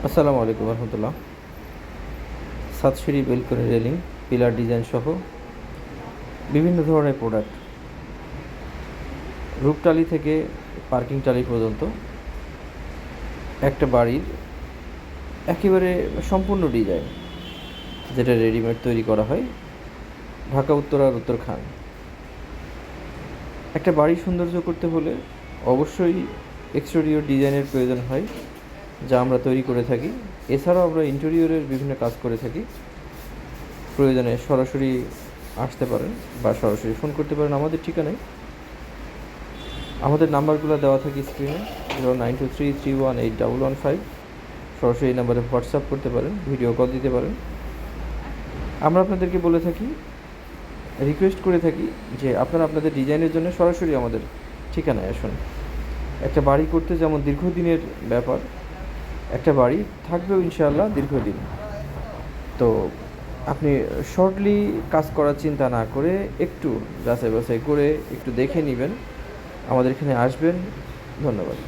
আসসালামু আলাইকুম রহমতুল্লাহ। সাতসিঁড়ি balcony railing, pillar design সহ বিভিন্ন ধরনের প্রোডাক্ট, রূপটালি থেকে পার্কিং টালি পর্যন্ত একটা বাড়ির একেবারে সম্পূর্ণ ডিজাইন, যেটা রেডিমেড তৈরি করা হয় ঢাকা উত্তরার উত্তরখান। একটা বাড়ি সৌন্দর্য করতে হলে অবশ্যই এক্সটেরিয়র ডিজাইনের প্রয়োজন হয়, যা আমরা তৈরি করে থাকি। এছাড়াও আমরা ইন্টেরিয়রের বিভিন্ন কাজ করে থাকি। প্রয়োজনে সরাসরি আসতে পারেন বা সরাসরি ফোন করতে পারেন আমাদের ঠিকানায়। আমাদের নাম্বারগুলো দেওয়া থাকে স্ক্রিনে, 0923318115। সরাসরি এই নাম্বারে হোয়াটসঅ্যাপ করতে পারেন, ভিডিও কল দিতে পারেন। আমরা আপনাদেরকে বলে থাকি, রিকোয়েস্ট করে থাকি যে আপনারা আপনাদের ডিজাইনের জন্য সরাসরি আমাদের ঠিকানায় আসুন। একটা বাড়ি করতে যেমন দীর্ঘদিনের ব্যাপার, একটা বাড়ি থাকবেও ইনশাআল্লাহ দীর্ঘদিন। তো আপনি শর্টলি কাজ করার চিন্তা না করে একটু যাচাই বাছাই করে একটু দেখে নেবেন, আমাদের এখানে আসবেন। ধন্যবাদ।